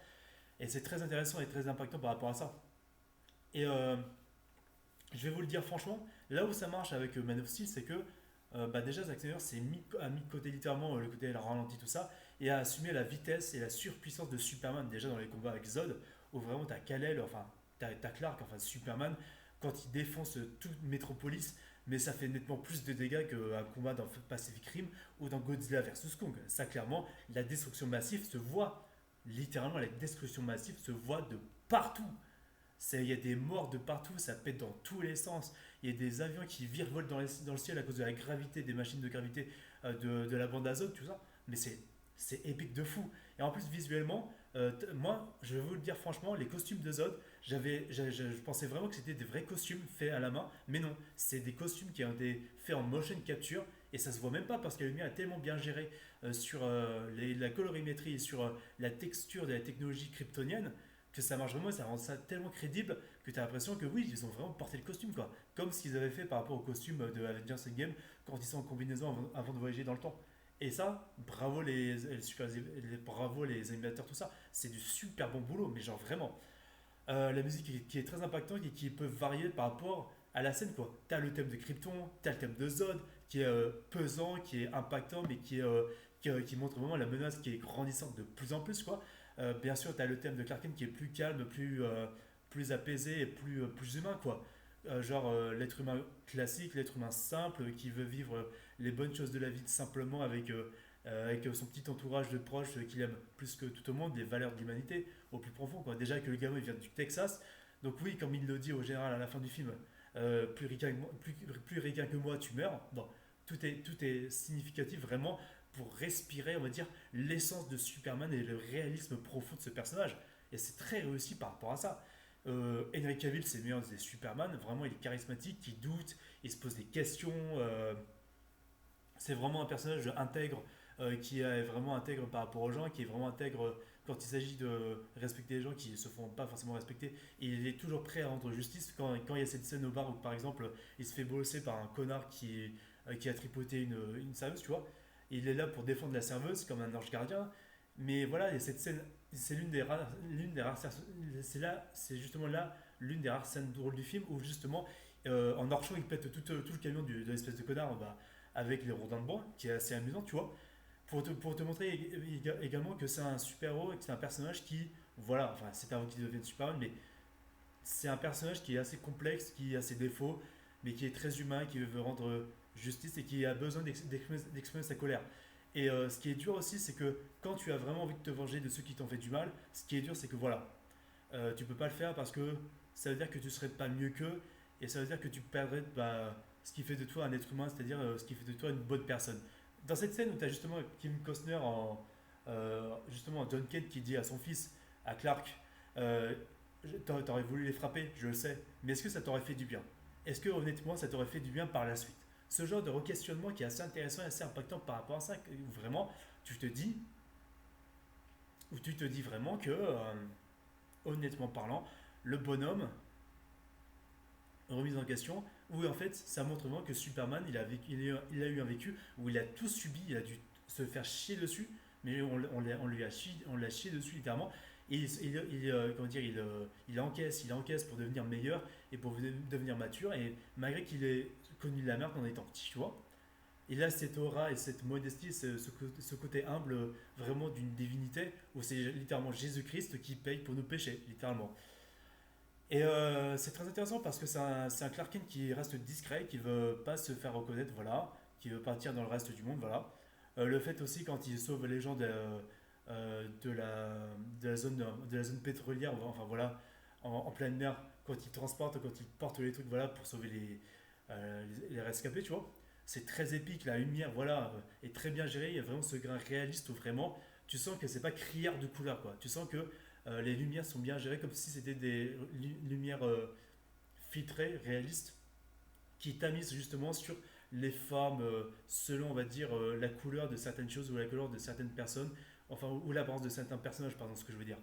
Et c'est très intéressant et très impactant par rapport à ça. Et je vais vous le dire franchement, là où ça marche avec Man of Steel, c'est que déjà Zack Snyder a mis de côté littéralement le côté ralenti tout ça et a assumé la vitesse et la surpuissance de Superman déjà dans les combats avec Zod où vraiment t'as Kal-El, enfin t'as Clark, enfin Superman quand il défonce toute Metropolis mais ça fait nettement plus de dégâts qu'un combat dans Pacific Rim ou dans Godzilla vs Kong. Ça clairement, la destruction massive se voit, littéralement la destruction massive se voit de partout. Il y a des morts de partout, ça pète dans tous les sens. Il y a des avions qui virevoltent dans le ciel à cause de la gravité, des machines de gravité de la bande d'azote, tout ça. Mais c'est épique de fou. Et en plus, visuellement, moi, je vais vous le dire franchement, les costumes de Zod, je pensais vraiment que c'était des vrais costumes faits à la main. Mais non, c'est des costumes qui ont été faits en motion capture. Et ça se voit même pas parce que la lumière est tellement bien gérée sur la colorimétrie et sur la texture de la technologie kryptonienne que ça marche vraiment et ça rend ça tellement crédible que tu as l'impression que oui, ils ont vraiment porté le costume quoi. Comme ce qu'ils avaient fait par rapport au costume de Avengers Endgame quand ils sont en combinaison avant de voyager dans le temps. Et ça, bravo les animateurs, tout ça, c'est du super bon boulot, mais genre vraiment. La musique qui est très impactante et qui peut varier par rapport à la scène quoi. T'as le thème de Krypton, t'as le thème de Zod qui est pesant, qui est impactant, mais qui montre vraiment la menace qui est grandissante de plus en plus quoi. Bien sûr, tu as le thème de Clark Kent qui est plus calme, plus apaisé et plus humain, quoi. L'être humain classique, l'être humain simple qui veut vivre les bonnes choses de la vie simplement avec son petit entourage de proches qu'il aime plus que tout au monde, les valeurs de l'humanité au plus profond, quoi. Déjà que le gamin il vient du Texas, donc oui, comme il le dit au général à la fin du film, plus ricain que moi, tu meurs. Bon, tout est significatif vraiment pour respirer, on va dire, l'essence de Superman et le réalisme profond de ce personnage. Et c'est très réussi par rapport à ça. Henry Cavill, c'est le meilleur des Superman. Vraiment, il est charismatique, il doute, il se pose des questions. C'est vraiment un personnage intègre qui est vraiment intègre par rapport aux gens, qui est vraiment intègre quand il s'agit de respecter les gens qui ne se font pas forcément respecter. Et il est toujours prêt à rendre justice quand il y a cette scène au bar où, par exemple, il se fait bosser par un connard qui a tripoté une serveuse, tu vois. Et il est là pour défendre la serveuse comme un ange gardien. Mais voilà, et cette scène, c'est l'une des rares, c'est justement là l'une des rares scènes drôles du film où justement en archant il pète tout le camion de l'espèce de connard avec les rodins de bois, qui est assez amusant, tu vois, pour te montrer également que c'est un super-héros et que c'est un personnage qui, voilà, enfin c'est avant qu'il devienne Superman, mais c'est un personnage qui est assez complexe, qui a ses défauts, mais qui est très humain, qui veut rendre justice et qui a besoin d'exprimer sa colère. Et ce qui est dur aussi, c'est que quand tu as vraiment envie de te venger de ceux qui t'ont fait du mal, ce qui est dur, c'est que voilà, tu peux pas le faire parce que ça veut dire que tu serais pas mieux qu'eux et ça veut dire que tu perdrais ce qui fait de toi un être humain, c'est-à-dire ce qui fait de toi une bonne personne. Dans cette scène où tu as justement Kim Costner justement John Kent qui dit à son fils, à Clark, euh, t'aurais voulu les frapper, je le sais, mais est-ce que ça t'aurait fait du bien? Est-ce que honnêtement ça t'aurait fait du bien par la suite? Ce genre de re-questionnement qui est assez intéressant et assez impactant par rapport à ça, où vraiment tu te dis, où tu te dis vraiment que, honnêtement parlant, le bonhomme, remise en question, où en fait ça montre vraiment que Superman il a eu un vécu où il a tout subi, il a dû se faire chier dessus, mais on l'a chié dessus littéralement. Et comment dire, il encaisse pour devenir meilleur et pour devenir mature. Et malgré qu'il ait connu la merde en étant petit, tu vois, il a cette aura et cette modestie, ce côté humble vraiment d'une divinité où c'est littéralement Jésus-Christ qui paye pour nos péchés, littéralement. Et c'est très intéressant parce que c'est un Clark Kent qui reste discret, qui veut pas se faire reconnaître, voilà, qui veut partir dans le reste du monde, voilà. Le fait aussi quand il sauve les gens de de la zone pétrolière, enfin voilà, en pleine mer, quand il transporte, quand il porte les trucs, voilà, pour sauver les rescapés, tu vois. c'est très épique, la lumière, voilà, est très bien gérée. Il y a vraiment ce grain réaliste où vraiment, tu sens que c'est pas criard de couleur, quoi. Tu sens que les lumières sont bien gérées comme si c'était des lumières filtrées, réalistes, qui tamisent justement sur les formes selon, on va dire, la couleur de certaines choses ou la couleur de certaines personnes, enfin, ou l'apparence de certains personnages, pardon, ce que je veux dire.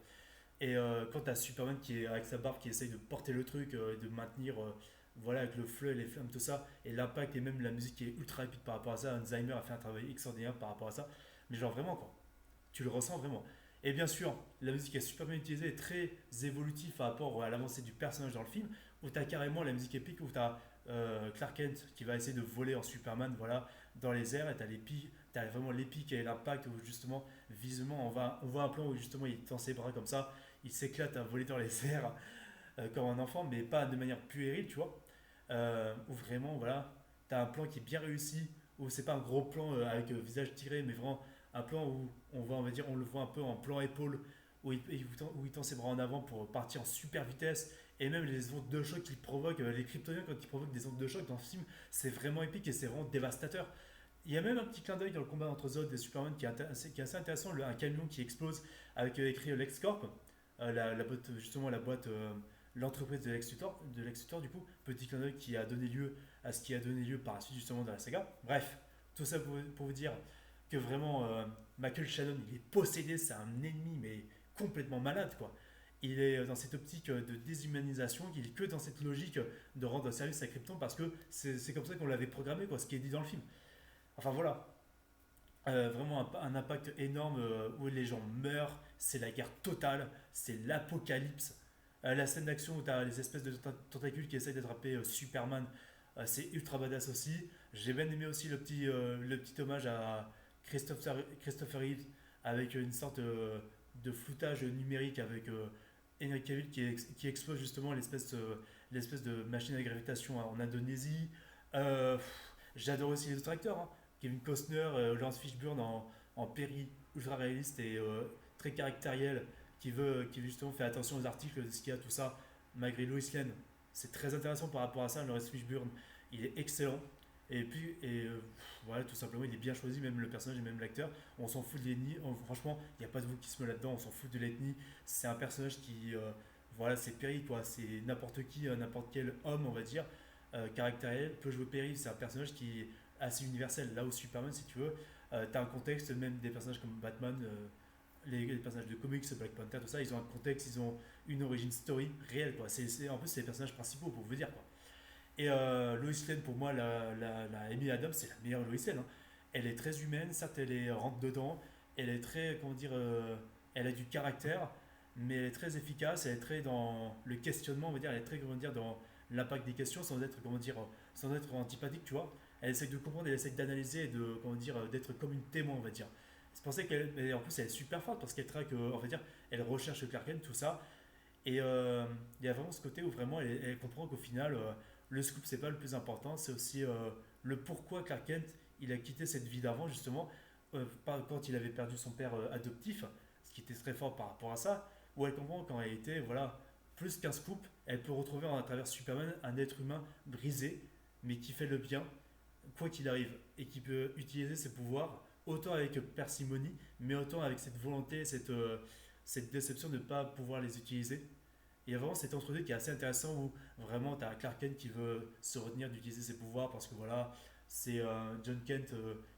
Et quand tu as Superman qui est avec sa barbe qui essaye de porter le truc, de maintenir, voilà, avec le feu, les flammes, tout ça, et l'impact et même la musique qui est ultra épique par rapport à ça, Alzheimer a fait un travail extraordinaire par rapport à ça, mais genre vraiment quoi, tu le ressens vraiment. Et bien sûr, la musique est super bien utilisée et très évolutive par rapport à l'avancée du personnage dans le film, où tu as carrément la musique épique, où tu as Clark Kent qui va essayer de voler en Superman, voilà, dans les airs, et tu as vraiment l'épique et l'impact, où justement, visuellement, on voit un plan où justement il tend ses bras comme ça, il s'éclate à voler dans les airs comme un enfant, mais pas de manière puérile, tu vois. Où vraiment, voilà, tu as un plan qui est bien réussi, où c'est pas un gros plan avec visage tiré, mais vraiment un plan où on voit, on va dire, on le voit un peu en plan épaule, où il tend ses bras en avant pour partir en super vitesse, et même les ondes de choc qu'il provoque, les Kryptoniens quand ils provoquent des ondes de choc dans le film, c'est vraiment épique et c'est vraiment dévastateur. Il y a même un petit clin d'œil dans le combat entre Zod et Superman qui est assez intéressant, un camion qui explose avec écrit LexCorp, la boîte, justement la boîte, l'entreprise de Lex Luthor, du coup, petit clin d'œil qui a donné lieu à ce qui a donné lieu par la suite justement dans la saga. Bref, tout ça pour vous dire que vraiment Michael Shannon il est possédé, c'est un ennemi mais complètement malade quoi. Il est dans cette optique de déshumanisation, il est que dans cette logique de rendre service à Krypton parce que c'est comme ça qu'on l'avait programmé, quoi, ce qui est dit dans le film. Enfin voilà, vraiment un impact énorme où les gens meurent, c'est la guerre totale, c'est l'apocalypse. La scène d'action où tu as les espèces de tentacules qui essayent d'attraper Superman, c'est ultra badass aussi. J'ai bien aimé aussi le petit hommage à Christopher Reeve avec une sorte de floutage numérique avec Henry Cavill qui explose justement l'espèce de machine à gravitation en Indonésie. J'adore aussi les autres acteurs, hein. Kevin Costner, Laurence Fishburne en péri ultra réaliste et très caractériel qui veut justement faire attention aux articles de ce qu'il y a, tout ça, malgré Lois Lane. C'est très intéressant par rapport à ça. Laurence Fishburne, il est excellent. Et puis, voilà, tout simplement, il est bien choisi, même le personnage et même l'acteur. On s'en fout de l'ethnie. Franchement, il n'y a pas de vous qui se met là-dedans. On s'en fout de l'ethnie. C'est un personnage qui, voilà, c'est Perry, quoi. C'est n'importe qui, n'importe quel homme, on va dire, caractériel, peut jouer Perry. C'est un personnage qui est assez universel. Là où Superman, si tu veux, tu as un contexte, même des personnages comme Batman, les personnages de comics, Black Panther, tout ça, ils ont un contexte, ils ont une origin story réelle, quoi. En plus, c'est les personnages principaux, pour vous dire, quoi. Et Lois Lane, pour moi, la Amy Adams, c'est la meilleure Lois Lane, hein. Elle est très humaine, certes, elle est rentre dedans, elle est très, comment dire, elle a du caractère, mais elle est très efficace, elle est très dans le questionnement, on va dire, elle est très, comment dire, dans l'impact des questions sans être, comment dire, sans être antipathique, tu vois. Elle essaie de comprendre, elle essaie d'analyser et de, comment dire, d'être comme une témoin, on va dire. C'est pour ça qu'elle, en plus, elle est super forte parce qu'elle traque, on va dire, elle recherche Clark Kent, tout ça. Et il y a vraiment ce côté où vraiment elle comprend qu'au final, le scoop, c'est pas le plus important, c'est aussi le pourquoi Clark Kent, il a quitté cette vie d'avant, justement, quand il avait perdu son père adoptif, ce qui était très fort par rapport à ça, où elle comprend qu'en réalité, voilà, plus qu'un scoop, elle peut retrouver à travers Superman un être humain brisé, mais qui fait le bien, quoi qu'il arrive, et qui peut utiliser ses pouvoirs autant avec parcimonie, mais autant avec cette volonté, cette déception de ne pas pouvoir les utiliser. Et il y a vraiment cet entre-deux qui est assez intéressant où vraiment tu as Clark Kent qui veut se retenir d'utiliser ses pouvoirs parce que voilà, c'est John Kent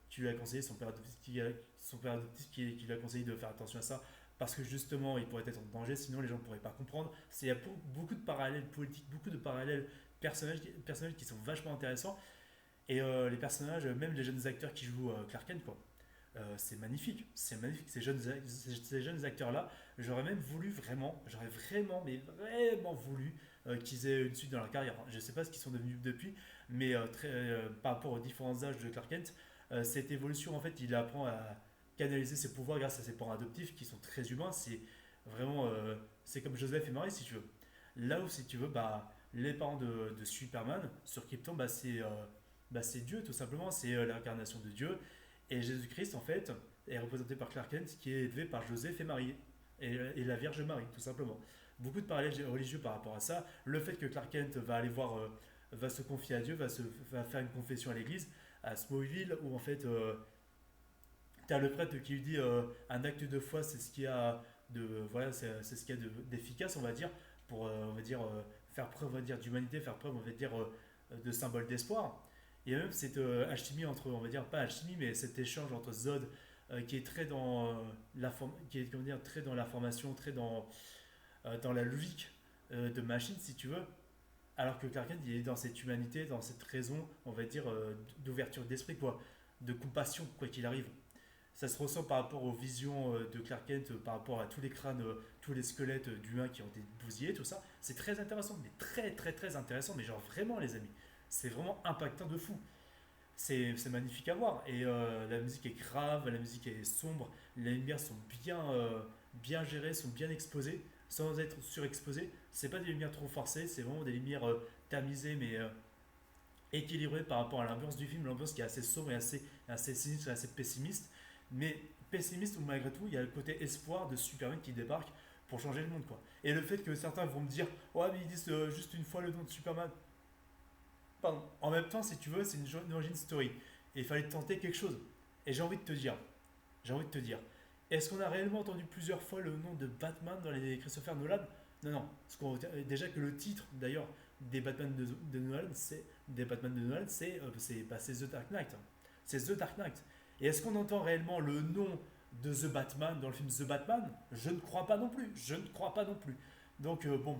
qui lui a conseillé, son père adoptif qui lui a conseillé de faire attention à ça parce que justement il pourrait être en danger, sinon les gens ne pourraient pas comprendre. Il y a beaucoup de parallèles politiques, beaucoup de parallèles personnels qui sont vachement intéressants et les personnages, même les jeunes acteurs qui jouent Clark Kent, quoi. C'est magnifique ces jeunes acteurs-là. J'aurais même voulu vraiment, j'aurais vraiment, mais vraiment voulu qu'ils aient une suite dans leur carrière. Je ne sais pas ce qu'ils sont devenus depuis, mais par rapport aux différents âges de Clark Kent, cette évolution, en fait, il apprend à canaliser ses pouvoirs grâce à ses parents adoptifs qui sont très humains. C'est vraiment, c'est comme Joseph et Marie, si tu veux. Là où, si tu veux, bah, les parents de Superman sur Krypton, c'est Dieu, tout simplement. C'est l'incarnation de Dieu. Et Jésus-Christ, en fait, est représenté par Clark Kent, qui est élevé par Joseph et Marie, et la Vierge Marie, tout simplement. Beaucoup de parallèles religieux par rapport à ça. Le fait que Clark Kent va aller voir, va se confier à Dieu, va faire une confession à l'église, à Smallville, où en fait, t'as le prêtre qui lui dit un acte de foi, c'est ce qu'il y a de, voilà, c'est ce qu'il y a d'efficace, on va dire, pour, on va dire, faire preuve, on va dire, d'humanité, faire preuve, on va dire, de symbole d'espoir. Et même cette alchimie entre, on va dire, pas alchimie, mais cet échange entre Zod, qui est très dans qui est, comment dire, très dans l'information, très dans la logique de machine, si tu veux, alors que Clark Kent, il est dans cette humanité, dans cette raison, on va dire, d'ouverture d'esprit, quoi, de compassion, quoi qu'il arrive. Ça se ressent par rapport aux visions de Clark Kent, par rapport à tous les crânes, tous les squelettes d'humains qui ont été bousillés, tout ça. C'est très intéressant, mais très très très intéressant, mais genre vraiment les amis. C'est vraiment impactant de fou. C'est magnifique à voir. Et la musique est grave, la musique est sombre, les lumières sont bien gérées, sont bien exposées, sans être surexposées. C'est pas des lumières trop forcées, c'est vraiment des lumières tamisées, mais équilibrées par rapport à l'ambiance du film, l'ambiance qui est assez sombre et assez sinistre et assez pessimiste. Mais pessimiste ou malgré tout, il y a le côté espoir de Superman qui débarque pour changer le monde, quoi. Et le fait que certains vont me dire, ouais, mais ils disent juste une fois le nom de Superman. Pardon. En même temps, si tu veux, c'est une origin story. Et il fallait tenter quelque chose. Et j'ai envie de te dire, est-ce qu'on a réellement entendu plusieurs fois le nom de Batman dans les Christopher Nolan? Non, non. Déjà que le titre, d'ailleurs, des Batman de Nolan, c'est The Dark Knight, hein. C'est The Dark Knight. Et est-ce qu'on entend réellement le nom de The Batman dans le film The Batman? Je ne crois pas non plus. Je ne crois pas non plus. Donc, bon,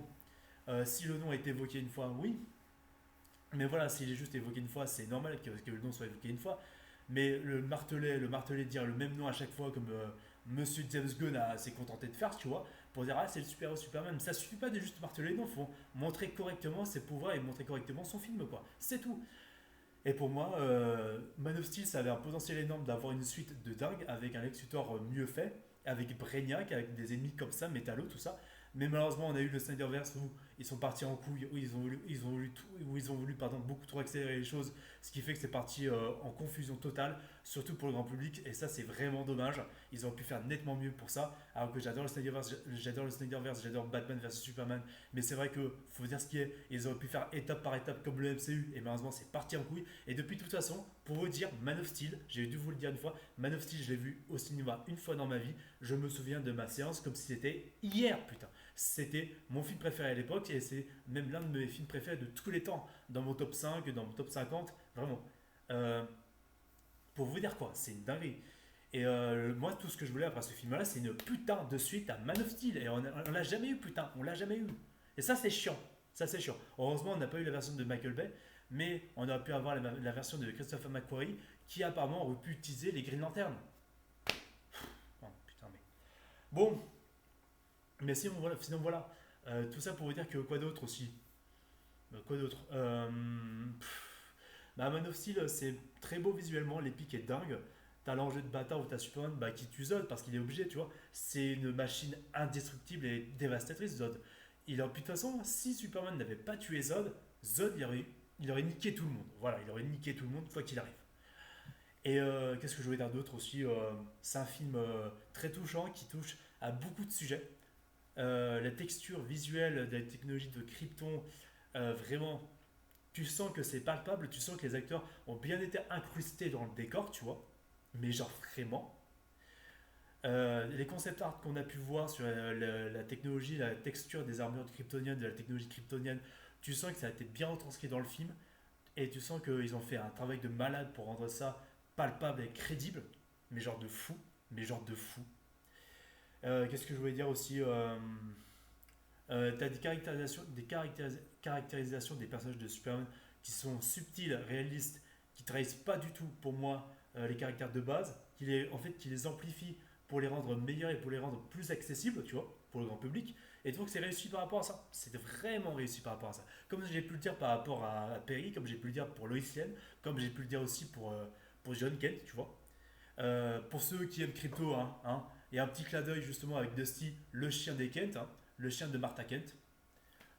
si le nom est évoqué une fois, oui. Mais voilà, s'il est juste évoqué une fois, c'est normal que le nom soit évoqué une fois. Mais le marteler, dire le même nom à chaque fois, comme Monsieur James Gunn s'est contenté de faire, tu vois, pour dire ah c'est le super-héros Superman. Mais ça suffit pas de juste marteler, non, il faut montrer correctement ses pouvoirs et montrer correctement son film, quoi. C'est tout. Et pour moi, Man of Steel, ça avait un potentiel énorme d'avoir une suite de dingue avec un Lex Luthor mieux fait, avec Brainiac, avec des ennemis comme ça, Métallo, tout ça. Mais malheureusement, on a eu le Snyderverse où ils sont partis en couille, où ils ont voulu pardon, beaucoup trop accélérer les choses, ce qui fait que c'est parti en confusion totale, surtout pour le grand public, et ça c'est vraiment dommage. Ils ont pu faire nettement mieux pour ça, alors que j'adore le Snyderverse, j'adore Batman vs Superman, mais c'est vrai que faut dire ce qui est, ils auraient pu faire étape par étape comme le MCU, et malheureusement c'est parti en couille. Et depuis de toute façon, pour vous dire, Man of Steel, j'ai dû vous le dire une fois, Man of Steel, je l'ai vu au cinéma une fois dans ma vie. Je me souviens de ma séance comme si c'était hier, putain. C'était mon film préféré à l'époque et c'est même l'un de mes films préférés de tous les temps. Dans mon top 5, dans mon top 50, vraiment. Euh, pour vous dire quoi, c'est une dinguerie. Et moi, tout ce que je voulais après ce film-là, c'est une putain de suite à Man of Steel. Et on l'a jamais eu, putain, on l'a jamais eu. Et ça, c'est chiant. Ça, c'est chiant. Heureusement, on n'a pas eu la version de Michael Bay, mais on aurait pu avoir la version de Christopher McQuarrie, qui apparemment aurait pu utiliser les Green Lanterns. Oh, putain, mais. Bon, mais sinon voilà. Tout ça pour vous dire que quoi d'autre aussi. Quoi d'autre Man of Steel, c'est très beau visuellement, l'épique est dingue. T'as l'enjeu de bâtard où t'as Superman qui tue Zod parce qu'il est obligé, tu vois. C'est une machine indestructible et dévastatrice, Zod. De toute façon, si Superman n'avait pas tué Zod, Zod il aurait niqué tout le monde. Voilà, il aurait niqué tout le monde quoi qu'il arrive. Et qu'est-ce que je voulais dire d'autre aussi C'est un film très touchant qui touche à beaucoup de sujets. La texture visuelle de la technologie de Krypton, vraiment, tu sens que c'est palpable, tu sens que les acteurs ont bien été incrustés dans le décor, tu vois, mais genre vraiment. Les concept art qu'on a pu voir sur la technologie, la texture des armures kryptoniennes, de la technologie kryptonienne, tu sens que ça a été bien retranscrit dans le film, et tu sens qu'ils ont fait un travail de malade pour rendre ça palpable et crédible, mais genre de fou, mais genre de fou. Qu'est-ce que je voulais dire aussi Tu as des caractérisations des personnages de Superman qui sont subtiles, réalistes, qui ne trahissent pas du tout pour moi les caractères de base, qui les amplifient pour les rendre meilleurs et pour les rendre plus accessibles, tu vois, pour le grand public. Et donc c'est réussi par rapport à ça. C'est vraiment réussi par rapport à ça. Comme j'ai pu le dire par rapport à Perry, comme j'ai pu le dire pour Lois Lane, comme j'ai pu le dire aussi pour John Kent, tu vois. Pour ceux qui aiment Crypto, il y a un petit clin d'œil justement avec Dusty, le chien des Kent, le chien de Martha Kent.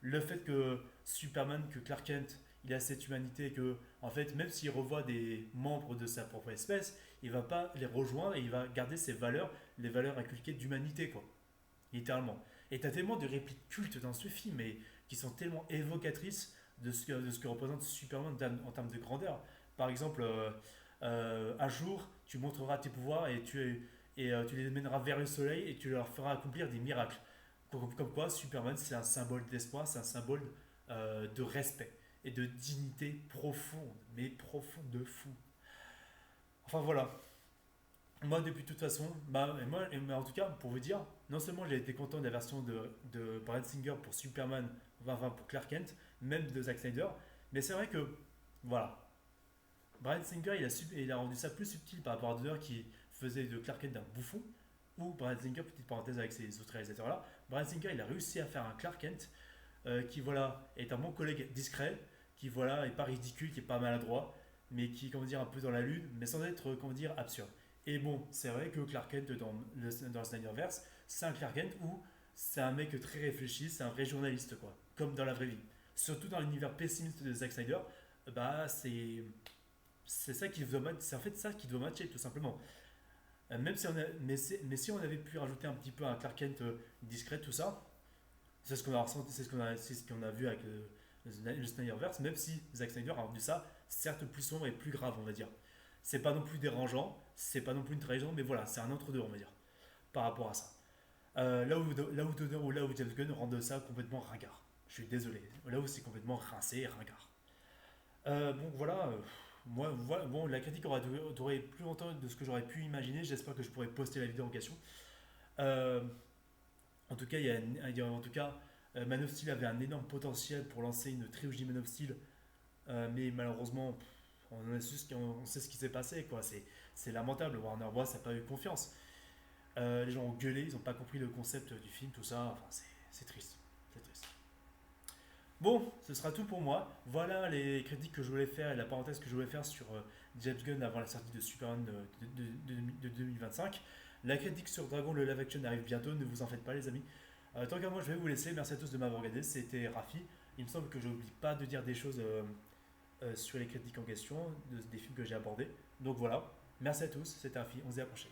Le fait que Superman, que Clark Kent, il a cette humanité et que, en fait, même s'il revoit des membres de sa propre espèce, il va pas les rejoindre et il va garder ses valeurs, les valeurs inculquées d'humanité, quoi. Littéralement. Et t'as tellement de répliques cultes dans ce film et qui sont tellement évocatrices de ce que représente Superman en termes de grandeur. par exemple, un jour, tu montreras tes pouvoirs et tu les mèneras vers le soleil et tu leur feras accomplir des miracles. Comme quoi, Superman, c'est un symbole d'espoir, c'est un symbole de respect et de dignité profonde, mais profonde de fou. Enfin voilà, moi depuis toute façon, mais en tout cas, pour vous dire, non seulement j'ai été content de la version de Bryan Singer pour Superman, enfin pour Clark Kent, même de Zack Snyder, mais c'est vrai que, voilà, Bryan Singer, il a rendu ça plus subtil par rapport à Donner qui faisait de Clark Kent un bouffon. Ou Bryan Singer, petite parenthèse avec ces autres réalisateurs-là, Bryan Singer, il a réussi à faire un Clark Kent qui, voilà, est un bon collègue discret, qui, voilà, est pas ridicule, qui est pas maladroit, mais qui, comment dire, un peu dans la lune, mais sans être, comment dire, absurde. Et bon, c'est vrai que Clark Kent dans le Snyderverse, c'est un Clark Kent où c'est un mec très réfléchi, c'est un vrai journaliste, quoi, comme dans la vraie vie. Surtout dans l'univers pessimiste de Zack Snyder, bah c'est ça qui doit c'est en fait ça qui doit matcher tout simplement. Même si on a, mais si on avait pu rajouter un petit peu un Clark Kent discret tout ça, c'est ce qu'on a ressenti, c'est ce qu'on a vu avec le Snyderverse, même si Zack Snyder a rendu ça certes plus sombre et plus grave on va dire. C'est pas non plus dérangeant, c'est pas non plus une trahison, mais voilà, c'est un entre-deux on va dire par rapport à ça. Là où Donner ou là où James Gunn rendent ça complètement ringard. Je suis désolé. Là où c'est complètement rincé et ringard. Bon, voilà. Bon, la critique aura duré plus longtemps de ce que j'aurais pu imaginer. J'espère que je pourrai poster la vidéo en question. Euh, en tout cas, en tout cas, Man of Steel avait un énorme potentiel pour lancer une trilogie Man of Steel, mais malheureusement, on sait ce qui s'est passé. Quoi. C'est lamentable. Warner Bros. N'a pas eu confiance. Les gens ont gueulé, ils n'ont pas compris le concept du film, tout ça. Enfin, c'est triste. C'est triste. Bon, ce sera tout pour moi. Voilà les critiques que je voulais faire et la parenthèse que je voulais faire sur James Gunn avant la sortie de Superman de 2025. La critique sur Dragon le live action arrive bientôt, ne vous en faites pas les amis. Tant qu'à moi, je vais vous laisser. Merci à tous de m'avoir regardé. C'était Rafi. Il me semble que je n'oublie pas de dire des choses sur les critiques en question, des films que j'ai abordés. Donc voilà, merci à tous. C'était Rafi. On se dit à la prochaine.